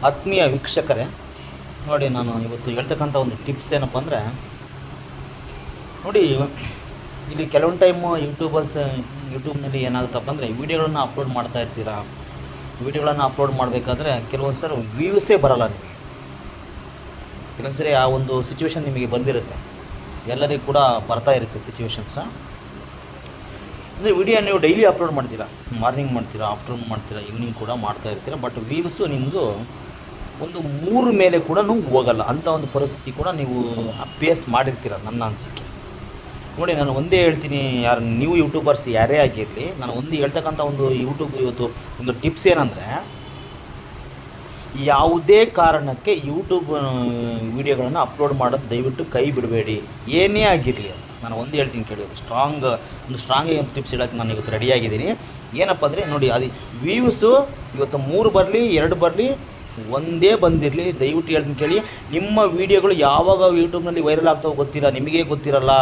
ಆತ್ಮೀಯ ವೀಕ್ಷಕರೇ, ನೋಡಿ ನಾನು ಇವತ್ತು ಹೇಳ್ತಕ್ಕಂಥ ಒಂದು ಟಿಪ್ಸ್ ಏನಪ್ಪ ಅಂದರೆ, ನೋಡಿ ಇಲ್ಲಿ ಕೆಲವೊಂದು ಟೈಮು ಯೂಟ್ಯೂಬ್ನಲ್ಲಿ ಏನಾಗುತ್ತಪ್ಪ ಅಂದರೆ ವೀಡಿಯೋಗಳನ್ನು ಅಪ್ಲೋಡ್ ಮಾಡ್ತಾ ಇರ್ತೀರಾ. ವೀಡಿಯೋಗಳನ್ನು ಅಪ್ಲೋಡ್ ಮಾಡಬೇಕಾದ್ರೆ ಕೆಲವೊಂದು ಸಲ ವ್ಯೂಸೇ ಬರೋಲ್ಲ ನಿಮಗೆ. ಕೆಲವೊಂದು ಸರಿ ಆ ಒಂದು ಸಿಚುವೇಶನ್ ನಿಮಗೆ ಬಂದಿರುತ್ತೆ, ಎಲ್ಲರಿಗೂ ಕೂಡ ಬರ್ತಾ ಇರುತ್ತೆ ಸಿಚುವೇಶನ್ಸ. ಅಂದರೆ ವಿಡಿಯೋ ನೀವು ಡೈಲಿ ಅಪ್ಲೋಡ್ ಮಾಡ್ತೀರಾ, ಮಾರ್ನಿಂಗ್ ಮಾಡ್ತೀರಾ, ಆಫ್ಟರ್ನೂನ್ ಮಾಡ್ತೀರಾ, ಈವ್ನಿಂಗ್ ಕೂಡ ಮಾಡ್ತಾ ಇರ್ತೀರ. ಬಟ್ ವ್ಯೂಸು ನಿಮ್ಮದು ಒಂದು 3 ಮೇಲೆ ಕೂಡ ಹೋಗಲ್ಲ. ಅಂಥ ಒಂದು ಪರಿಸ್ಥಿತಿ ಕೂಡ ನೀವು ಫೇಸ್ ಮಾಡಿರ್ತೀರ ನನ್ನ ಅನಿಸಿಕೆ. ನೋಡಿ ನಾನು ಒಂದೇ ಹೇಳ್ತೀನಿ, ಯಾರು ನೀವು ಯೂಟ್ಯೂಬರ್ಸ್ ಯಾರೇ ಆಗಿರಲಿ, ನಾನು ಒಂದು ಹೇಳ್ತಕ್ಕಂಥ ಒಂದು ಇವತ್ತು ಒಂದು ಟಿಪ್ಸ್ ಏನಂದರೆ, ಯಾವುದೇ ಕಾರಣಕ್ಕೆ ಯೂಟ್ಯೂಬ್ ವೀಡಿಯೋಗಳನ್ನು ಅಪ್ಲೋಡ್ ಮಾಡೋದು ದಯವಿಟ್ಟು ಕೈ ಬಿಡಬೇಡಿ, ಏನೇ ಆಗಿರಲಿ. ನಾನು ಒಂದು ಹೇಳ್ತೀನಿ ಕೇಳಿ, ಸ್ಟ್ರಾಂಗ್ ಟಿಪ್ಸ್ ಹೇಳೋಕ್ಕೆ ನಾನು ಇವತ್ತು ರೆಡಿಯಾಗಿದ್ದೀನಿ. ಏನಪ್ಪ ಅಂದರೆ ನೋಡಿ, ಅದು ವ್ಯೂಸು ಇವತ್ತು 3 ಬರಲಿ 2 ಬರಲಿ ಒಂದೇ ಬಂದಿರಲಿ, ದಯವಿಟ್ಟು ಹೇಳ್ತೀನಿ ಕೇಳಿ. ನಿಮ್ಮ ವೀಡಿಯೋಗಳು ಯಾವಾಗ ಯೂಟ್ಯೂಬ್ನಲ್ಲಿ ವೈರಲ್ ಆಗ್ತಾವೆ ಗೊತ್ತಿಲ್ಲ, ನಿಮಗೇ ಗೊತ್ತಿರಲ್ಲ.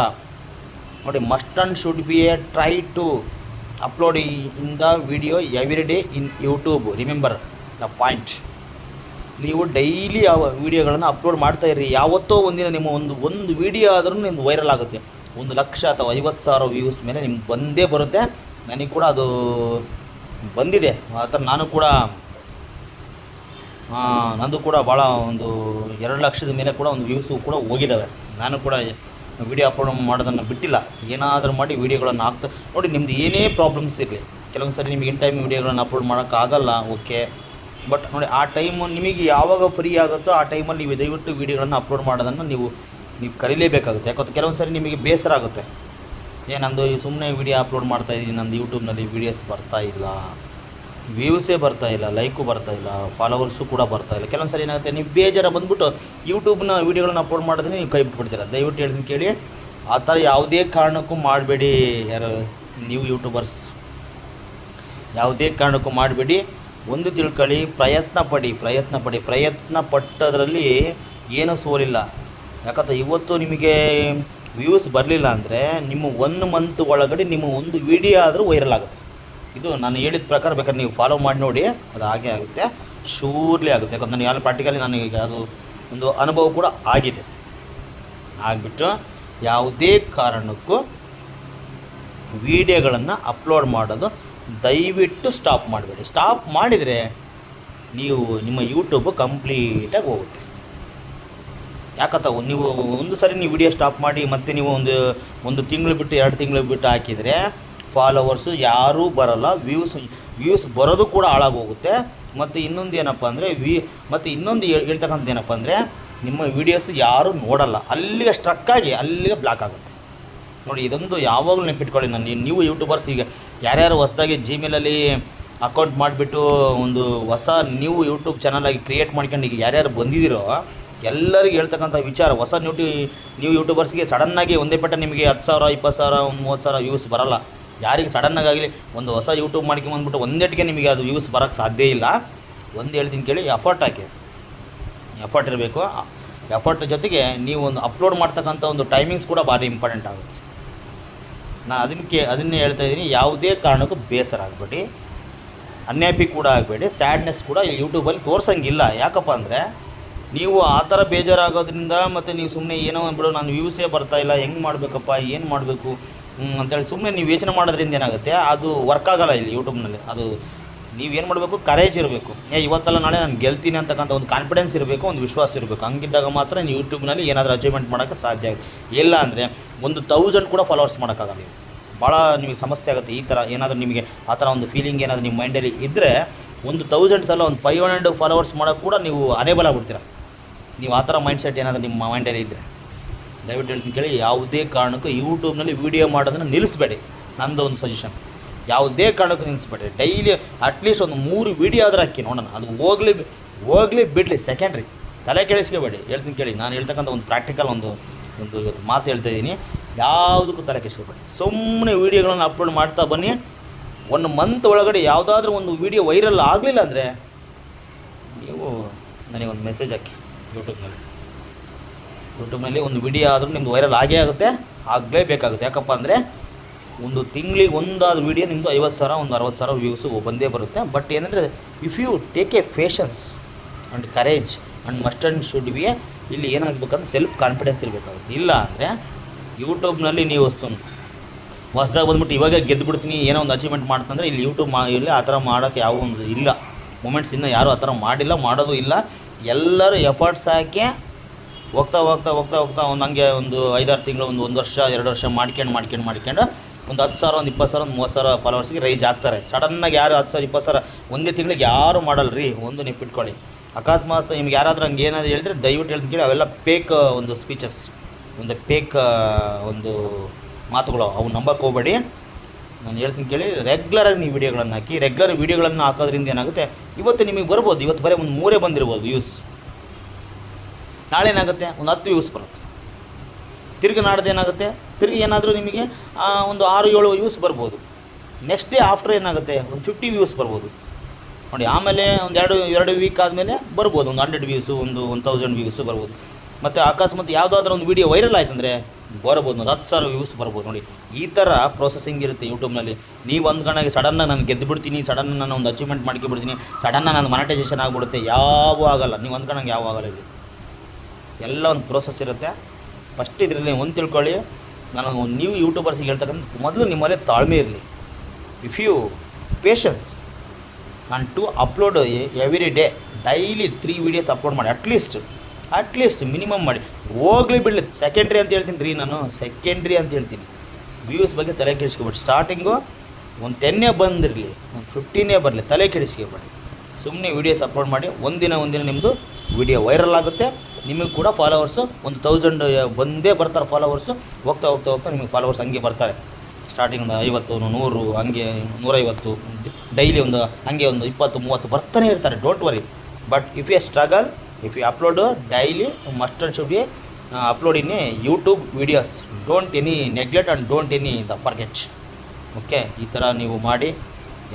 ನೋಡಿ, must and should be a try to upload in the video every day in YouTube. Remember the point. ನೀವು ಡೈಲಿ ಯಾವ ವೀಡಿಯೋಗಳನ್ನು ಅಪ್ಲೋಡ್ ಮಾಡ್ತಾ ಇರ್ರಿ. ಯಾವತ್ತೋ ಒಂದಿನ ನಿಮ್ಮ ಒಂದು ವೀಡಿಯೋ ಆದ್ರೂ ನಿಮ್ದು ವೈರಲ್ ಆಗುತ್ತೆ. 1 ಲಕ್ಷ ಅಥವಾ 50,000 ವ್ಯೂಸ್ ಮೇಲೆ ನಿಮ್ಗೆ ಬಂದೇ ಬರುತ್ತೆ. ನನಗೆ ಕೂಡ ಅದು ಬಂದಿದೆ. ಆ ಥರ ನಂದು ಕೂಡ ಭಾಳ ಒಂದು 2 ಲಕ್ಷದ ಮೇಲೆ ಕೂಡ ಒಂದು ವ್ಯೂಸು ಕೂಡ ಹೋಗಿದ್ದಾವೆ. ನಾನು ಕೂಡ ವೀಡಿಯೋ ಅಪ್ಲೋಡ್ ಮಾಡೋದನ್ನು ಬಿಟ್ಟಿಲ್ಲ. ಏನಾದರೂ ಮಾಡಿ ವೀಡಿಯೋಗಳನ್ನು ನೋಡಿ, ನಿಮ್ಮದು ಏನೇ ಪ್ರಾಬ್ಲಮ್ಸ್ ಇರಲಿ, ಕೆಲವೊಂದು ಸರಿ ನಿಮಗೆ ಇನ್ ಟೈಮ್ ವೀಡಿಯೋಗಳನ್ನು ಅಪ್ಲೋಡ್ ಮಾಡೋಕ್ಕಾಗಲ್ಲ, ಓಕೆ. ಬಟ್ ನೋಡಿ, ಆ ಟೈಮು ನಿಮಗೆ ಯಾವಾಗ ಫ್ರೀ ಆಗುತ್ತೋ ಆ ಟೈಮಲ್ಲಿ ನೀವು ದಯವಿಟ್ಟು ವೀಡಿಯೋಗಳನ್ನು ಅಪ್ಲೋಡ್ ಮಾಡೋದನ್ನು ನೀವು ಕರೀಲೇಬೇಕಾಗುತ್ತೆ. ಯಾಕಂದ್ರೆ ಕೆಲವೊಂದು ಸರಿ ನಿಮಗೆ ಬೇಸರ ಆಗುತ್ತೆ, ನಂದು ಸುಮ್ಮನೆ ವೀಡಿಯೋ ಅಪ್ಲೋಡ್ ಮಾಡ್ತಾಯಿದ್ದೀನಿ, ನಂದು ಯೂಟ್ಯೂಬ್ನಲ್ಲಿ ವೀಡಿಯೋಸ್ ಬರ್ತಾಯಿಲ್ಲ, ವ್ಯೂಸೇ ಬರ್ತಾಯಿಲ್ಲ, ಲೈಕು ಬರ್ತಾಯಿಲ್ಲ, ಫಾಲೋವರ್ಸು ಕೂಡ ಬರ್ತಾಯಿಲ್ಲ. ಕೆಲವೊಂದು ಸರಿ ಏನಾಗುತ್ತೆ, ನೀವು ಬೇಜಾರ ಬಂದುಬಿಟ್ಟು ಯೂಟ್ಯೂಬ್ನ ವೀಡಿಯೋಗಳನ್ನ ಅಪ್ಲೋಡ್ ಮಾಡಿದ್ರೆ ನೀವು ಕೈ ಬಿಟ್ಬಿಡ್ತೀರ. ದಯವಿಟ್ಟು ಹೇಳ್ತೀನಿ ಕೇಳಿ, ಆ ಥರ ಯಾವುದೇ ಕಾರಣಕ್ಕೂ ಮಾಡಬೇಡಿ. ಯಾರು ನೀವು ಯೂಟ್ಯೂಬರ್ಸ್ ಯಾವುದೇ ಕಾರಣಕ್ಕೂ ಮಾಡಬೇಡಿ. ಒಂದು ತಿಳ್ಕೊಳ್ಳಿ, ಪ್ರಯತ್ನ ಪಟ್ಟದ್ರಲ್ಲಿ ಏನೂ ಸೋಲಿಲ್ಲ. ಯಾಕಂದ್ರೆ ಇವತ್ತು ನಿಮಗೆ ವ್ಯೂಸ್ ಬರಲಿಲ್ಲ ಅಂದರೆ ನಿಮ್ಮ 1 ಮಂತ್ ಒಳಗಡೆ ನಿಮ್ಮ ಒಂದು ವೀಡಿಯೋ ಆದರೂ ವೈರಲ್ ಆಗುತ್ತೆ. ಇದು ನಾನು ಹೇಳಿದ ಪ್ರಕಾರ ಬೇಕಾದ್ರೆ ನೀವು ಫಾಲೋ ಮಾಡಿ ನೋಡಿ, ಅದು ಹಾಗೆ ಆಗುತ್ತೆ, ಶೂರ್ಲಿ ಆಗುತ್ತೆ. ಯಾಕಂದ್ರೆ ನಾನು ಎಲ್ಲ ಪ್ರಾಕ್ಟಿಕಲಿ ನನಗೆ ಅದು ಒಂದು ಅನುಭವ ಕೂಡ ಆಗಿದೆ. ಆಗಿಬಿಟ್ಟು ಯಾವುದೇ ಕಾರಣಕ್ಕೂ ವೀಡಿಯೋಗಳನ್ನು ಅಪ್ಲೋಡ್ ಮಾಡೋದು ದಯವಿಟ್ಟು ಸ್ಟಾಪ್ ಮಾಡಬೇಡಿ. ಸ್ಟಾಪ್ ಮಾಡಿದರೆ ನಿಮ್ಮ ಯೂಟ್ಯೂಬು ಕಂಪ್ಲೀಟಾಗಿ ಹೋಗುತ್ತೆ. ಯಾಕಂತ ನೀವು ಒಂದು ಸರಿ ನೀವು ವಿಡಿಯೋ ಸ್ಟಾಪ್ ಮಾಡಿ ಮತ್ತೆ ನೀವು ಒಂದು ತಿಂಗಳು ಬಿಟ್ಟು 2 ತಿಂಗಳು ಬಿಟ್ಟು ಹಾಕಿದರೆ ಫಾಲೋವರ್ಸು ಯಾರೂ ಬರೋಲ್ಲ, ವ್ಯೂಸ್ ಬರೋದು ಕೂಡ ಹಾಳಾಗೋಗುತ್ತೆ. ಮತ್ತು ಇನ್ನೊಂದು ಏನಪ್ಪ ಅಂದರೆ ಇನ್ನೊಂದು ಹೇಳ್ತಕ್ಕಂಥದ್ದು ಏನಪ್ಪ ಅಂದರೆ, ನಿಮ್ಮ ವೀಡಿಯೋಸ್ ಯಾರೂ ನೋಡಲ್ಲ, ಅಲ್ಲಿಗೆ ಸ್ಟ್ರಕ್ಕಾಗಿ ಅಲ್ಲಿಗೆ ಬ್ಲಾಕ್ ಆಗುತ್ತೆ. ನೋಡಿ, ಇದೊಂದು ಯಾವಾಗಲೂ ನೆನಪಿಟ್ಕೊಳ್ಳಿ. ನೀವು ಯೂಟ್ಯೂಬರ್ಸ್ ಈಗ ಯಾರ್ಯಾರು ಹೊಸದಾಗಿ ಜಿಮೇಲಲ್ಲಿ ಅಕೌಂಟ್ ಮಾಡಿಬಿಟ್ಟು ಒಂದು ಹೊಸ ನೀವು ಯೂಟ್ಯೂಬ್ ಚಾನಲಾಗಿ ಕ್ರಿಯೇಟ್ ಮಾಡ್ಕೊಂಡು ಈಗ ಯಾರ್ಯಾರು ಬಂದಿದ್ದೀರೋ ಎಲ್ಲರಿಗೂ ಹೇಳ್ತಕ್ಕಂಥ ವಿಚಾರ, ಹೊಸ ನೀವು ಯೂಟ್ಯೂಬರ್ಸ್ಗೆ ಸಡನ್ನಾಗಿ ಒಂದೇ ಪಟ್ಟ ನಿಮಗೆ 10,000 20,000 30,000 ವ್ಯೂಸ್ ಬರೋಲ್ಲ. ಯಾರಿಗೆ ಸಡನ್ನಾಗಲಿ ಒಂದು ಹೊಸ ಯೂಟ್ಯೂಬ್ ಮಾಡ್ಕೊಂಬಂದ್ಬಿಟ್ಟು ಒಂದೇಟಿಗೆ ನಿಮಗೆ ಅದು ವ್ಯೂಸ್ ಬರೋಕ್ಕೆ ಸಾಧ್ಯ ಇಲ್ಲ. ಒಂದು ಹೇಳ್ತೀನಿ ಕೇಳಿ, ಎಫರ್ಟ್ ಹಾಕಿ, ಎಫರ್ಟ್ ಇರಬೇಕು. ಎಫರ್ಟ್ ಜೊತೆಗೆ ನೀವು ಒಂದು ಅಪ್ಲೋಡ್ ಮಾಡ್ತಕ್ಕಂಥ ಒಂದು ಟೈಮಿಂಗ್ಸ್ ಕೂಡ ಭಾರಿ ಇಂಪಾರ್ಟೆಂಟ್ ಆಗುತ್ತೆ. ನಾನು ಅದನ್ನೇ ಹೇಳ್ತಾ ಇದ್ದೀನಿ, ಯಾವುದೇ ಕಾರಣಕ್ಕೂ ಬೇಸರ ಆಗಬೇಡಿ, ಅನ್ಹ್ಯಾಪಿ ಕೂಡ ಆಗಬೇಡಿ, ಸ್ಯಾಡ್ನೆಸ್ ಕೂಡ ಯೂಟ್ಯೂಬಲ್ಲಿ ತೋರ್ಸೋಂಗಿಲ್ಲ. ಯಾಕಪ್ಪ ಅಂದರೆ ನೀವು ಆ ಥರ ಬೇಜಾರಾಗೋದ್ರಿಂದ ಮತ್ತು ನೀವು ಸುಮ್ಮನೆ ಏನೋ ಅಂದ್ಬಿಡು, ನಾನು ವ್ಯೂಸೇ ಬರ್ತಾಯಿಲ್ಲ, ಹೆಂಗೆ ಮಾಡಬೇಕಪ್ಪ, ಏನು ಮಾಡಬೇಕು ಅಂತೇಳಿ ಸುಮ್ಮನೆ ನೀವು ಯೋಚನೆ ಮಾಡೋದ್ರಿಂದ ಏನಾಗುತ್ತೆ, ಅದು ವರ್ಕ್ ಆಗೋಲ್ಲ ಇಲ್ಲಿ ಯೂಟ್ಯೂಬ್ನಲ್ಲಿ. ಅದು ನೀವೇನು ಮಾಡಬೇಕು, ಕರೇಜ್ ಇರಬೇಕು. ಇವತ್ತಲ್ಲ ನಾಳೆ ನಾನು ಗೆಲ್ತೀನಿ ಅಂತಕ್ಕಂಥ ಒಂದು ಕಾನ್ಫಿಡೆನ್ಸ್ ಇರಬೇಕು, ಒಂದು ವಿಶ್ವಾಸ ಇರಬೇಕು. ಹಂಗಿದ್ದಾಗ ಮಾತ್ರ ನೀವು ಯೂಟ್ಯೂಬ್ನಲ್ಲಿ ಏನಾದರೂ ಅಚೀವ್ಮೆಂಟ್ ಮಾಡೋಕ್ಕೆ ಸಾಧ್ಯ ಆಗುತ್ತೆ. ಇಲ್ಲ ಅಂದರೆ 1,000 ಕೂಡ ಫಾಲೋವರ್ಸ್ ಮಾಡೋಕ್ಕಾಗಲ್ಲ. ಭಾಳ ನಿಮಗೆ ಸಮಸ್ಯೆ ಆಗುತ್ತೆ. ಈ ಥರ ಏನಾದರೂ ನಿಮಗೆ ಆ ಥರ ಒಂದು ಫೀಲಿಂಗ್ ಏನಾದರೂ ನಿಮ್ಮ ಮೈಂಡಲ್ಲಿ ಇದ್ದರೆ 1,000 ಸಲ ಒಂದು 500 ಫಾಲೋವರ್ಸ್ ಮಾಡೋಕ್ಕೆ ಕೂಡ ನೀವು ಅನೇಬಲ್ ಆಗ್ಬಿಡ್ತೀರ. ನೀವು ಆ ಥರ ಮೈಂಡ್ಸೆಟ್ ಏನಾದರೂ ನಿಮ್ಮ ಮೈಂಡಲ್ಲಿ ಇದ್ದರೆ ದಯವಿಟ್ಟು ಹೇಳ್ತೀನಿ ಕೇಳಿ, ಯಾವುದೇ ಕಾರಣಕ್ಕೂ ಯೂಟ್ಯೂಬ್ನಲ್ಲಿ ವೀಡಿಯೋ ಮಾಡೋದನ್ನು ನಿಲ್ಲಿಸಬೇಡಿ. ನಂದು ಒಂದು ಸಜೆಷನ್, ಯಾವುದೇ ಕಾರಣಕ್ಕೂ ನಿಲ್ಲಿಸ್ಬೇಡಿ. ಡೈಲಿ ಅಟ್ಲೀಸ್ಟ್ ಒಂದು 3 ವೀಡಿಯೋ ಆದರೂ ಹಾಕಿ ನೋಡೋಣ. ಅದು ಹೋಗಲಿ ಬಿಡಲಿ ಸೆಕೆಂಡ್ರಿ, ತಲೆ ಕೆಡಿಸ್ಕೋಬೇಡಿ. ಹೇಳ್ತೀನಿ ಕೇಳಿ, ನಾನು ಹೇಳ್ತಕ್ಕಂಥ ಒಂದು ಪ್ರಾಕ್ಟಿಕಲ್ ಒಂದು ಇವತ್ತು ಮಾತು ಹೇಳ್ತಾಯಿದ್ದೀನಿ. ಯಾವುದಕ್ಕೂ ತಲೆ ಕೆಡಿಸ್ಕೋಬೇಡಿ, ಸುಮ್ಮನೆ ವೀಡಿಯೋಗಳನ್ನು ಅಪ್ಲೋಡ್ ಮಾಡ್ತಾ ಬನ್ನಿ. 1 ಮಂತ್ ಒಳಗಡೆ ಯಾವುದಾದ್ರೂ ಒಂದು ವೀಡಿಯೋ ವೈರಲ್ ಆಗಲಿಲ್ಲ ಅಂದರೆ ನೀವು ನನಗೊಂದು ಮೆಸೇಜ್ ಹಾಕಿ. ಯೂಟ್ಯೂಬ್ನಲ್ಲಿ ಒಂದು ವಿಡಿಯೋ ಆದರೂ ನಿಮ್ಮದು ವೈರಲ್ ಆಗೇ ಆಗಲೇಬೇಕಾಗುತ್ತೆ. ಯಾಕಪ್ಪ ಅಂದರೆ ಒಂದು ತಿಂಗಳಿಗೆ ಒಂದಾದ ವೀಡಿಯೋ ನಿಮ್ಮದು 50,000 ಒಂದು 60,000 ವ್ಯೂಸು ಬಂದೇ ಬರುತ್ತೆ. ಬಟ್ ಏನಂದರೆ, if you take a patience, and courage and must and should be ಇಲ್ಲಿ ಏನಾಗಬೇಕಂದ್ರೆ ಸೆಲ್ಫ್ ಕಾನ್ಫಿಡೆನ್ಸ್ ಇರಬೇಕಾಗುತ್ತೆ. ಇಲ್ಲ ಅಂದರೆ ಯೂಟ್ಯೂಬ್ನಲ್ಲಿ ನೀವು ಹೊಸ್ದಾಗಿ ಬಂದ್ಬಿಟ್ಟು ಇವಾಗ ಗೆದ್ದುಬಿಡ್ತೀನಿ ಏನೋ ಒಂದು ಅಚೀವ್ಮೆಂಟ್ ಮಾಡ್ತಂದ್ರೆ ಇಲ್ಲಿ ಯೂಟ್ಯೂಬ್ ಇಲ್ಲಿ ಆ ಥರ ಮಾಡೋಕ್ಕೆ ಯಾವ ಒಂದು ಇಲ್ಲ ಮೂಮೆಂಟ್ಸ್ ಇನ್ನೂ ಯಾರೂ ಆ ಥರ ಮಾಡಿಲ್ಲ, ಮಾಡೋದು ಇಲ್ಲ. ಎಲ್ಲರೂ ಎಫರ್ಟ್ಸ್ ಹಾಕಿ ಹೋಗ್ತಾ ಒಂದು ಹಂಗೆ ಒಂದು 5-6 ತಿಂಗಳು ಒಂದು ವರ್ಷ 2 ವರ್ಷ ಮಾಡ್ಕೊಂಡು ಒಂದು 10,000 ಒಂದು 20,000 ಒಂದು 30,000 ಫಾಲೋವರ್ಸ್ಗೆ ರೈಜ್ ಆಗ್ತಾರೆ. ಸಡನ್ನಾಗಿ ಯಾರು 10,000 20,000 ಒಂದೇ ತಿಂಗಳಿಗೆ ಯಾರು ಮಾಡಲ್ಲ ರೀ. ಒಂದು ನೆನ್ಪಿಟ್ಕೊಳ್ಳಿ, ಅಕಸ್ಮಾತ್ ನಿಮ್ಗೆ ಯಾರಾದರೂ ಹಂಗೆ ಏನಾದರೂ ಹೇಳಿದ್ರೆ ದಯವಿಟ್ಟು ಹೇಳ್ತೀನಿ ಕೇಳಿ, ಅವೆಲ್ಲ ಫೇಕ್ ಒಂದು ಸ್ಪೀಚಸ್, ಒಂದು ಫೇಕ್ ಒಂದು ಮಾತುಗಳು, ಅವು ನಂಬಕ್ಕೆ ಹೋಗಬೇಡಿ. ನಾನು ಹೇಳ್ತೀನಿ ಕೇಳಿ, ರೆಗ್ಯುಲರಾಗಿ ನೀವು ವೀಡಿಯೋಗಳನ್ನು ಹಾಕಿ. ರೆಗ್ಯುಲರ್ ವೀಡಿಯೋಗಳನ್ನು ಹಾಕೋದ್ರಿಂದ ಏನಾಗುತ್ತೆ, ಇವತ್ತು ನಿಮಗೆ ಬರ್ಬೋದು, ಇವತ್ತು ಬರೀ ಒಂದು 3 ಬಂದಿರ್ಬೋದು ವ್ಯೂಸ್, ನಾಳೆ ಏನಾಗುತ್ತೆ ಒಂದು 10 ವ್ಯೂಸ್ ಬರುತ್ತೆ. ತಿರುಗಿ ನಾಡ್ದು ಏನಾಗುತ್ತೆ, ತಿರುಗಿ ಏನಾದರೂ ನಿಮಗೆ ಒಂದು 6-7 ವ್ಯೂಸ್ ಬರ್ಬೋದು. ನೆಕ್ಸ್ಟ್ ಡೇ ಆಫ್ಟರ್ ಏನಾಗುತ್ತೆ ಒಂದು 50 ವ್ಯೂಸ್ ಬರ್ಬೋದು ನೋಡಿ. ಆಮೇಲೆ ಒಂದು 2 ವೀಕ್ ಆದಮೇಲೆ ಬರ್ಬೋದು ಒಂದು 100 ವ್ಯೂಸು, ಒಂದು 1000 ವ್ಯೂಸು ಬರ್ಬೋದು. ಮತ್ತು ಅಕಸ್ಮಾತ್ ಯಾವುದಾದ್ರೂ ಒಂದು ವೀಡಿಯೋ ವೈರಲ್ ಆಯ್ತಂದರೆ ಬರ್ಬೋದು ಒಂದು 10,000 ವ್ಯೂಸ್ ಬರ್ಬೋದು ನೋಡಿ. ಈ ಥರ ಪ್ರೊಸೆಸಿಂಗ್ ಇರುತ್ತೆ ಯೂಟ್ಯೂಬ್ನಲ್ಲಿ. ನೀವು ಅಂದ್ಕೊಂಡಾಗ ಸಡನ್ನಾಗಿ ನಾನು ಗೆದ್ದು ಬಿಡ್ತೀನಿ, ಸಡನ್ ನಾನು ಒಂದು ಅಚೀವ್ಮೆಂಟ್ ಮಾಡ್ಕೊಬಿಡ್ತೀನಿ, ಸಡನ್ನಾಗಿ ನಾನು ಮಾನಿಟೈಸೇಷನ್ ಆಗಿಬಿಡುತ್ತೆ, ಯಾವೂ ಆಗೋಲ್ಲ. ನೀವು ಅಂದ್ಕೊಂಡಂಗೆ ಯಾವೂ ಆಗೋಲ್ಲ. ಇಲ್ಲಿ ಎಲ್ಲ ಒಂದು ಪ್ರೋಸೆಸ್ ಇರುತ್ತೆ. ಫಸ್ಟ್ ಇದರಲ್ಲಿ ಒಂದು ತಿಳ್ಕೊಳ್ಳಿ, ನಾನು ನೀವು ಯೂಟ್ಯೂಬರ್ಸಿಗೆ ಹೇಳ್ತಕ್ಕಂಥ ಮೊದಲು ನಿಮ್ಮಲ್ಲೇ ತಾಳ್ಮೆ ಇರಲಿ. If you patience and to upload every day, daily 3 videos upload ಮಾಡಿ, ಅಟ್ಲೀಸ್ಟ್ ಮಿನಿಮಮ್ ಮಾಡಿ. ಹೋಗ್ಲಿ ಬಿಡಲಿ, ಸೆಕೆಂಡ್ರಿ ಅಂತ ಹೇಳ್ತೀನಿ ರೀ, ನಾನು ಸೆಕೆಂಡ್ರಿ ಅಂತ ಹೇಳ್ತೀನಿ. ವ್ಯೂಸ್ ಬಗ್ಗೆ ತಲೆ ಕೆಡಿಸ್ಕೊಬೇಡಿ. ಸ್ಟಾರ್ಟಿಂಗು ಒಂದು 10 ಬಂದಿರಲಿ, ಒಂದು 15 ಬರಲಿ, ತಲೆ ಕೆಡಿಸ್ಕೊಬೇಡಿ. ಸುಮ್ಮನೆ ವೀಡಿಯೋಸ್ ಅಪ್ಲೋಡ್ ಮಾಡಿ. ಒಂದಿನ ನಿಮ್ಮದು ವೀಡಿಯೋ ವೈರಲ್ ಆಗುತ್ತೆ. ನಿಮಗೆ ಕೂಡ ಫಾಲೋವರ್ಸು ಒಂದು 1000 ಬಂದೇ ಬರ್ತಾರೆ ಫಾಲೋವರ್ಸು. ಹೋಗ್ತಾ ನಿಮಗೆ ಫಾಲೋವರ್ಸ್ ಹಂಗೆ ಬರ್ತಾರೆ. ಸ್ಟಾರ್ಟಿಂಗ್ ಒಂದು 50, 100, ಹಂಗೆ 150 ಡೈಲಿ ಒಂದು ಹಂಗೆ ಒಂದು 20-30 ಬರ್ತಾನೆ ಇರ್ತಾರೆ. Don't worry. But if you struggle, if you upload daily, must and should be upload in YouTube videos. Don't any neglect and don't any the forget. Okay, ಈ ಥರ ನೀವು ಮಾಡಿ.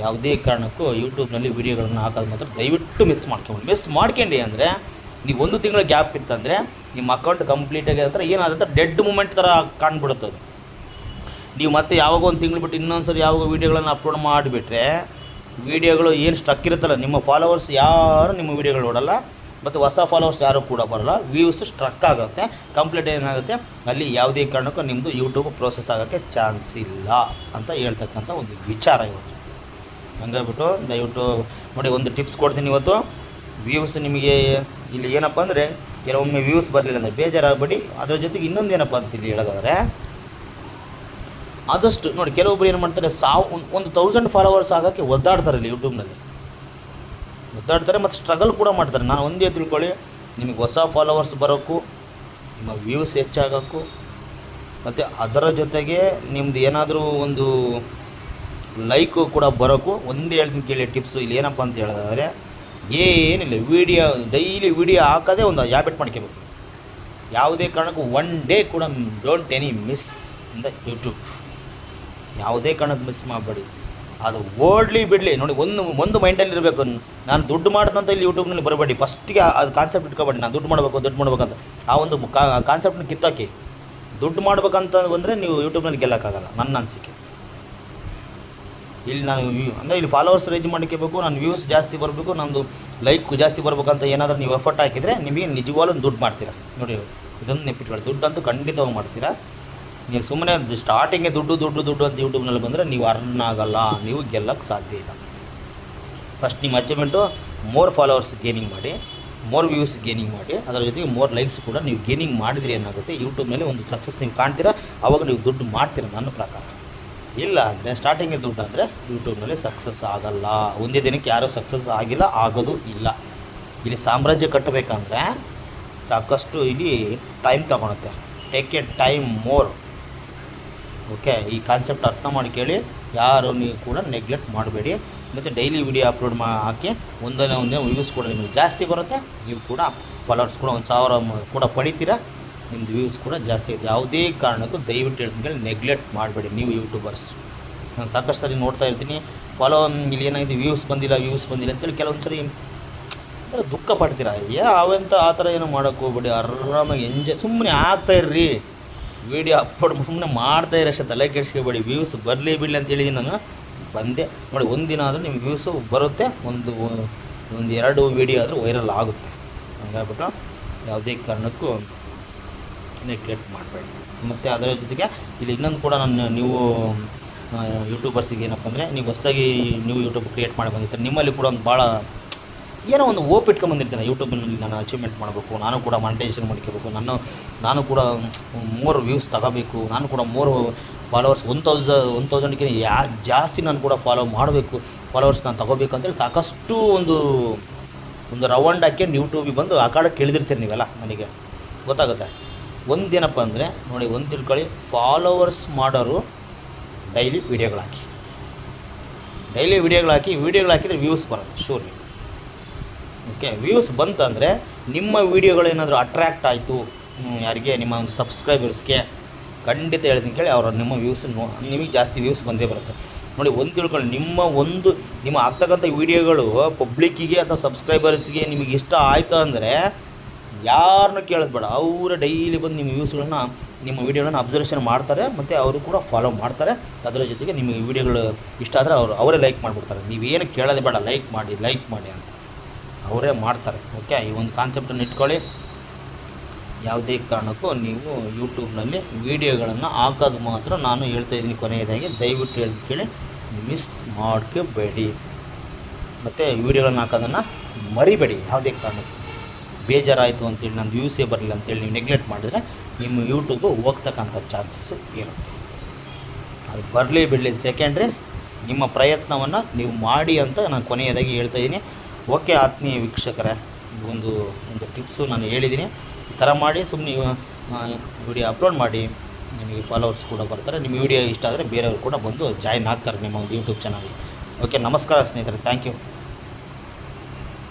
ಯಾವುದೇ ಕಾರಣಕ್ಕೂ ಯೂಟ್ಯೂಬ್ನಲ್ಲಿ ವೀಡಿಯೋಗಳನ್ನು ಹಾಕೋದು ಮಾತ್ರ ದಯವಿಟ್ಟು ಮಿಸ್ ಮಾಡ್ಕೊಂಡು ಅಂದರೆ ನೀವು 1 ತಿಂಗಳ ಗ್ಯಾಪ್ ಇತ್ತಂದರೆ ನಿಮ್ಮ ಅಕೌಂಟ್ ಕಂಪ್ಲೀಟಾಗಿ ಹತ್ರ ಏನಾದಂಥ ಡೆಡ್ ಮೂಮೆಂಟ್ ಥರ ಕಾಣ್ಬಿಡುತ್ತದೆ. ನೀವು ಮತ್ತೆ ಯಾವಾಗ ಒಂದು ತಿಂಗಳು ಬಿಟ್ಟು ಇನ್ನೊಂದು ಸರಿ ಯಾವಾಗ ವೀಡಿಯೋಗಳನ್ನು ಅಪ್ಲೋಡ್ ಮಾಡಿಬಿಟ್ರೆ ವೀಡಿಯೋಗಳು ಏನು ಸ್ಟಕ್ ಇರುತ್ತಲ್ಲ, ನಿಮ್ಮ ಫಾಲೋವರ್ಸ್ ಯಾರು ನಿಮ್ಮ ವೀಡಿಯೋಗಳು ನೋಡಲ್ಲ, ಮತ್ತು ಹೊಸ ಫಾಲೋವರ್ಸ್ ಯಾರು ಕೂಡ ಬರೋಲ್ಲ. ವ್ಯೂಸ್ ಸ್ಟ್ರಕ್ ಆಗುತ್ತೆ, ಕಂಪ್ಲೀಟ್ ಏನಾಗುತ್ತೆ, ಅಲ್ಲಿ ಯಾವುದೇ ಕಾರಣಕ್ಕೂ ನಿಮ್ಮದು ಯೂಟ್ಯೂಬ್ ಪ್ರೋಸೆಸ್ ಆಗೋಕ್ಕೆ ಚಾನ್ಸ್ ಇಲ್ಲ ಅಂತ ಹೇಳ್ತಕ್ಕಂಥ ಒಂದು ವಿಚಾರ ಇವತ್ತು. ಹಂಗಾಗ್ಬಿಟ್ಟು ದಯವಿಟ್ಟು ನೋಡಿ, ಒಂದು ಟಿಪ್ಸ್ ಕೊಡ್ತೀನಿ ಇವತ್ತು. ವ್ಯೂಸ್ ನಿಮಗೆ ಇಲ್ಲಿ ಏನಪ್ಪ ಅಂದರೆ, ಕೆಲವೊಮ್ಮೆ ವ್ಯೂಸ್ ಬರಲಿಲ್ಲ ಅಂದರೆ ಬೇಜಾರಾಗಬೇಡಿ. ಅದರ ಜೊತೆಗೆ ಇನ್ನೊಂದು ಏನಪ್ಪ ಅಂತ ಇಲ್ಲಿ ಹೇಳೋದಾದರೆ, ಆದಷ್ಟು ನೋಡಿ, ಕೆಲವೊಬ್ಬರು ಏನು ಮಾಡ್ತಾರೆ, 1000 ಫಾಲೋವರ್ಸ್ ಆಗೋಕ್ಕೆ ಒದ್ದಾಡ್ತಾರೆ ಇಲ್ಲಿ ಯೂಟ್ಯೂಬ್ನಲ್ಲಿ, ಮತ್ತು ಸ್ಟ್ರಗಲ್ ಕೂಡ ಮಾಡ್ತಾರೆ. ನಾನು ಒಂದೇ ತಿಳ್ಕೊಳ್ಳಿ, ನಿಮಗೆ ಹೊಸ ಫಾಲೋವರ್ಸ್ ಬರೋಕ್ಕೂ, ನಿಮ್ಮ ವ್ಯೂಸ್ ಹೆಚ್ಚಾಗೋಕ್ಕೂ, ಮತ್ತು ಅದರ ಜೊತೆಗೆ ನಿಮ್ಮದು ಏನಾದರೂ ಒಂದು ಲೈಕು ಕೂಡ ಬರೋಕ್ಕೂ ಒಂದೇ ಹೇಳ್ತೀನಿ ಕೇಳಿ ಟಿಪ್ಸು. ಇಲ್ಲಿ ಏನಪ್ಪ ಅಂತ ಹೇಳಿದ್ರೆ, ಏನಿಲ್ಲ, ಡೈಲಿ ವೀಡಿಯೋ ಹಾಕೋದೇ ಒಂದು ಹ್ಯಾಬಿಟ್ ಮಾಡ್ಕೋಬೇಕು. ಯಾವುದೇ ಕಾರಣಕ್ಕೂ 1 ಡೇ ಕೂಡ don't any miss in the YouTube. ಯಾವುದೇ ಕಾರಣಕ್ಕೆ ಮಿಸ್ ಮಾಡಬೇಡಿ. ಅದು ಓಡಲಿ ಬಿಡಲಿ ನೋಡಿ, ಒಂದು ಮೈಂಡಲ್ಲಿ ಇರಬೇಕು, ನಾನು ದುಡ್ಡು ಮಾಡ್ದಂತ ಇಲ್ಲಿ ಯೂಟ್ಯೂಬ್ನಲ್ಲಿ ಬರಬೇಡಿ. ಫಸ್ಟಿಗೆ ಅದು ಕಾನ್ಸೆಪ್ಟ್ ಇಟ್ಕೊಬೇಡಿ, ನಾನು ದುಡ್ಡು ಮಾಡ್ಬೇಕಂತ. ಆ ಒಂದು ಕಾನ್ಸೆಪ್ಟ್ನ ಕಿತ್ತಾಕಿ. ದುಡ್ಡು ಮಾಡ್ಬೇಕಂತ ಬಂದರೆ ನೀವು ಯೂಟ್ಯೂಬ್ನಲ್ಲಿ ಗೆಲ್ಲಕ್ಕಾಗಲ್ಲ, ನನ್ನ ಅನಿಸಿಕೆ. ಇಲ್ಲಿ ನಾನು ಅಂದರೆ ಇಲ್ಲಿ ಫಾಲೋವರ್ಸ್ ರೈಸ್ ಮಾಡ್ಕೋಬೇಕು, ನಾನು ವ್ಯೂಸ್ ಜಾಸ್ತಿ ಬರಬೇಕು, ನಂದು ಲೈಕ್ ಜಾಸ್ತಿ ಬರ್ಬೇಕಂತ ಏನಾದರೂ ನೀವು ಎಫರ್ಟ್ ಹಾಕಿದರೆ ನಿಮಗೆ ನಿಜವಾಗ್ಲೂ ದುಡ್ಡು ಮಾಡ್ತೀರಾ ನೋಡಿ. ಇದನ್ನು ನೆನಪಿಟ್ಕೊಳ್ಳಿ, ದುಡ್ಡು ಅಂತೂ ಖಂಡಿತವಾಗಿ ಮಾಡ್ತೀರಾ. ನೀವು ಸುಮ್ಮನೆ ಸ್ಟಾರ್ಟಿಂಗೇ ದುಡ್ಡು ಅಂತ ಯೂಟ್ಯೂಬ್ನಲ್ಲಿ ಬಂದರೆ ನೀವು ಅರ್ನ್ ಆಗಲ್ಲ, ನೀವು ಗೆಲ್ಲಕ್ಕೆ ಸಾಧ್ಯ ಇಲ್ಲ. ಫಸ್ಟ್ ನಿಮ್ಮ ಅಚೀವ್ಮೆಂಟು ಮೋರ್ ಫಾಲೋವರ್ಸ್ ಗೇನಿಂಗ್ ಮಾಡಿ, ಮೋರ್ ವ್ಯೂಸ್ ಗೇನಿಂಗ್ ಮಾಡಿ, ಅದರ ಜೊತೆಗೆ ಮೋರ್ ಲೈಕ್ಸ್ ಕೂಡ ನೀವು ಗೇನಿಂಗ್ ಮಾಡಿದರೆ ಏನಾಗುತ್ತೆ, ಯೂಟ್ಯೂಬ್ನಲ್ಲಿ ಒಂದು ಸಕ್ಸಸ್ ನೀವು ಕಾಣ್ತೀರಾ, ಆವಾಗ ನೀವು ದುಡ್ಡು ಮಾಡ್ತೀರಾ ನನ್ನ ಪ್ರಕಾರ. ಇಲ್ಲ ಅಂದರೆ ಸ್ಟಾರ್ಟಿಂಗೇ ದುಡ್ಡು ಅಂದರೆ ಯೂಟ್ಯೂಬ್ನಲ್ಲಿ ಸಕ್ಸಸ್ ಆಗಲ್ಲ. ಒಂದೇ ದಿನಕ್ಕೆ ಯಾರೂ ಸಕ್ಸಸ್ ಆಗಿಲ್ಲ, ಆಗೋದು ಇಲ್ಲ. ಇಲ್ಲಿ ಸಾಮ್ರಾಜ್ಯ ಕಟ್ಟಬೇಕಂದ್ರೆ ಸಾಕಷ್ಟು ಇಲ್ಲಿ ಟೈಮ್ ತಗೊಳುತ್ತೆ. Take A time more. Okay, ಈ ಕಾನ್ಸೆಪ್ಟ್ ಅರ್ಥ ಮಾಡಿ ಕೇಳಿ. ಯಾರು ನೀವು ಕೂಡ ನೆಗ್ಲೆಕ್ಟ್ ಮಾಡಬೇಡಿ. ಮತ್ತು ಡೈಲಿ ವಿಡಿಯೋ ಅಪ್ಲೋಡ್ ಹಾಕಿ ಒಂದೇ ವ್ಯೂಸ್ ಕೂಡ ನಿಮಗೆ ಜಾಸ್ತಿ ಬರುತ್ತೆ. ನೀವು ಕೂಡ ಫಾಲೋವರ್ಸ್ ಕೂಡ 1000 ಕೂಡ ಪಡಿತೀರಾ, ನಿಮ್ಮದು ವ್ಯೂಸ್ ಕೂಡ ಜಾಸ್ತಿ ಇದೆ. ಯಾವುದೇ ಕಾರಣಕ್ಕೂ ದಯವಿಟ್ಟು ಹೇಳ್ತೀನಿ, ನೆಗ್ಲೆಕ್ಟ್ ಮಾಡಬೇಡಿ ನೀವು ಯೂಟ್ಯೂಬರ್ಸ್. ನಾನು ಸಾಕಷ್ಟು ಸರಿ ನೋಡ್ತಾ ಇರ್ತೀನಿ, ಇಲ್ಲಿ ಏನಾಗಿದೆ ವ್ಯೂಸ್ ಬಂದಿಲ್ಲ ಅಂತೇಳಿ ಕೆಲವೊಂದು ಸರಿ ದುಃಖ ಪಡ್ತೀರಾ. ಅವಂತ ಆ ಥರ ಏನೋ ಮಾಡೋಕ್ಕೆ ಹೋಗ್ಬೇಡಿ, ಆರಾಮಾಗಿ ಎಂಜಾಯ್ ಸುಮ್ಮನೆ ಆಗ್ತಾಯಿರ್ರಿ. ವೀಡಿಯೋ ಅಪ್ಲೋಡ್ ಸುಮ್ಮನೆ ಮಾಡ್ತಾಯಿರೋ ಅಷ್ಟೇ, ತಲೆ ಕೆಡಿಸ್ಕೋಬೇಡಿ. ವ್ಯೂಸ್ ಬರಲಿ ಬಿಡಲಿ ಅಂತ ಹೇಳಿದ್ದೀನಿ ನಾನು, ಬಂದೆ ನೋಡಿ. ಒಂದಿನ ಆದರೂ ನಿಮ್ಗೆ ವ್ಯೂಸು ಬರುತ್ತೆ, ಒಂದು ಒಂದು 2 ವೀಡಿಯೋ ಆದರೂ ವೈರಲ್ ಆಗುತ್ತೆ. ಹಂಗಾಗ್ಬಿಟ್ಟು ಯಾವುದೇ ಕಾರಣಕ್ಕೂ ನೆಗ್ಲೆಕ್ಟ್ ಮಾಡಬೇಡಿ. ಮತ್ತು ಅದರ ಜೊತೆಗೆ ಇಲ್ಲಿ ಇನ್ನೊಂದು ಕೂಡ ನೀವು ಯೂಟ್ಯೂಬರ್ಸಿಗೆ ಏನಪ್ಪ ಅಂದರೆ, ನೀವು ಹೊಸದಾಗಿ ನೀವು ಯೂಟ್ಯೂಬ್ ಕ್ರಿಯೇಟ್ ಮಾಡಿ ಬಂದಿರ್ತಾರೆ, ನಿಮ್ಮಲ್ಲಿ ಕೂಡ ಒಂದು ಭಾಳ ಏನೋ ಒಂದು ಓಪ್ ಇಟ್ಕೊಂಬಂದಿರ್ತೀನಿ, ಯೂಟ್ಯೂಬ್ನಲ್ಲಿ ನಾನು ಅಚೀವ್ಮೆಂಟ್ ಮಾಡಬೇಕು, ನಾನು ಕೂಡ ಮಾನಿಟೈಸೇಷನ್ ಮಾಡ್ಕೋಬೇಕು, ನಾನು ಕೂಡ ಮೋರ್ ವ್ಯೂಸ್ ತಗೋಬೇಕು, ನಾನು ಕೂಡ ಮೋರ್ ಫಾಲೋವರ್ಸ್ 1000ಕ್ಕೆ ಜಾಸ್ತಿ ನಾನು ಕೂಡ ಫಾಲೋ ಮಾಡಬೇಕು, ಫಾಲೋವರ್ಸ್ ನಾನು ತಗೋಬೇಕು ಅಂತೇಳಿ ಸಾಕಷ್ಟು ಒಂದು ರೌಂಡ್ ಹಾಕಿ ಯೂಟ್ಯೂಬಿಗೆ ಬಂದು ಆ ಕಾಡಕ್ಕೆ ಇಳಿದಿರ್ತೀರಿ ನೀವೆಲ್ಲ. ನನಗೆ ಗೊತ್ತಾಗುತ್ತೆ. ಒಂದೇನಪ್ಪ ಅಂದರೆ ನೋಡಿ, ಒಂದು ತಿಳ್ಕೊಳ್ಳಿ, ಫಾಲೋವರ್ಸ್ ಮಾಡೋರು ಡೈಲಿ ವೀಡಿಯೋಗಳು ಹಾಕಿದರೆ ವ್ಯೂಸ್ ಬರುತ್ತೆ ಶೂರ್ಲಿ. ಓಕೆ, ವ್ಯೂಸ್ ಬಂತಂದರೆ ನಿಮ್ಮ ವೀಡಿಯೋಗಳೇನಾದರೂ ಅಟ್ರ್ಯಾಕ್ಟ್ ಆಯಿತು ಯಾರಿಗೆ, ನಿಮ್ಮ ಒಂದು ಸಬ್ಸ್ಕ್ರೈಬರ್ಸ್ಗೆ, ಖಂಡಿತ ಹೇಳ್ತೀನಿ ಕೇಳಿ, ನಿಮ್ಮ ವ್ಯೂಸ್ ನಿಮಗೆ ಜಾಸ್ತಿ ವ್ಯೂಸ್ ಬಂದೇ ಬರುತ್ತೆ. ನೋಡಿ, ಒಂದು ತಿಳ್ಕೊಳ್ಳಿ, ನಿಮ್ಮ ಆಗ್ತಕ್ಕಂಥ ವೀಡಿಯೋಗಳು ಪಬ್ಲಿಕ್ಕಿಗೆ ಅಥವಾ ಸಬ್ಸ್ಕ್ರೈಬರ್ಸ್ಗೆ ನಿಮಗೆ ಇಷ್ಟ ಆಯಿತು ಅಂದರೆ ಯಾರನ್ನೂ ಕೇಳೋದು ಬೇಡ, ಅವರ ಡೈಲಿ ಬಂದು ನಿಮ್ಮ ವೀಡಿಯೋಗಳನ್ನ ಅಬ್ಸರ್ವೇಷನ್ ಮಾಡ್ತಾರೆ, ಮತ್ತು ಅವರು ಕೂಡ ಫಾಲೋ ಮಾಡ್ತಾರೆ. ಅದರ ಜೊತೆಗೆ ನಿಮಗೆ ವೀಡಿಯೋಗಳು ಇಷ್ಟ ಆದರೆ ಅವರೇ ಲೈಕ್ ಮಾಡಿಬಿಡ್ತಾರೆ. ನೀವೇನು ಕೇಳೋದೇ ಬೇಡ, ಲೈಕ್ ಮಾಡಿ ಅಂತ ಅವರೇ ಮಾಡ್ತಾರೆ. ಓಕೆ, ಈ ಒಂದು ಕಾನ್ಸೆಪ್ಟನ್ನು ಇಟ್ಕೊಳ್ಳಿ. ಯಾವುದೇ ಕಾರಣಕ್ಕೂ ನೀವು ಯೂಟ್ಯೂಬ್ನಲ್ಲಿ ವೀಡಿಯೋಗಳನ್ನು ಹಾಕೋದು ಮಾತ್ರ ನಾನು ಹೇಳ್ತಾಯಿದ್ದೀನಿ ಕೊನೆಯದಾಗಿ, ದಯವಿಟ್ಟು ಕೇಳಿ, ಮಿಸ್ ಮಾಡ್ಕೋಬೇಡಿ. ಮತ್ತು ವೀಡಿಯೋಗಳನ್ನ ಹಾಕೋದನ್ನು ಮರಿಬೇಡಿ. ಯಾವುದೇ ಕಾರಣಕ್ಕೂ ಬೇಜಾರಾಯಿತು ಅಂತೇಳಿ ನಾನು ವ್ಯೂಸೇ ಬರಲಿಲ್ಲ ಅಂತೇಳಿ ನೀವು ನೆಗ್ಲೆಕ್ಟ್ ಮಾಡಿದರೆ ನಿಮ್ಮ ಯೂಟ್ಯೂಬು ಹೋಗ್ತಕ್ಕಂಥ ಚಾನ್ಸಸ್ ಇರುತ್ತೆ. ಅದು ಬರಲಿ ಬಿಡಲಿ ಸೆಕೆಂಡ್ರಿ, ನಿಮ್ಮ ಪ್ರಯತ್ನವನ್ನು ನೀವು ಮಾಡಿ ಅಂತ ನಾನು ಕೊನೆಯದಾಗಿ ಹೇಳ್ತಾಯಿದ್ದೀನಿ. ಓಕೆ ಆತ್ಮೀಯ ವೀಕ್ಷಕರೇ, ಒಂದು ಟಿಪ್ಸು ನಾನು ಹೇಳಿದ್ದೀನಿ. ಈ ಥರ ಮಾಡಿ ಸುಮ್ಮನೆ ವಿಡಿಯೋ ಅಪ್ಲೋಡ್ ಮಾಡಿ, ನಿಮಗೆ ಫಾಲೋವರ್ಸ್ ಕೂಡ ಬರ್ತಾರೆ. ನಿಮ್ಮ ವಿಡಿಯೋ ಇಷ್ಟ ಆದರೆ ಬೇರೆಯವರು ಕೂಡ ಬಂದು ಜಾಯ್ನ್ ಆಗ್ತಾರೆ ನಿಮ್ಮ ಒಂದು ಯೂಟ್ಯೂಬ್ ಚಾನಲ್ಗೆ. ಓಕೆ, ನಮಸ್ಕಾರ ಸ್ನೇಹಿತರೆ, ಥ್ಯಾಂಕ್ ಯು.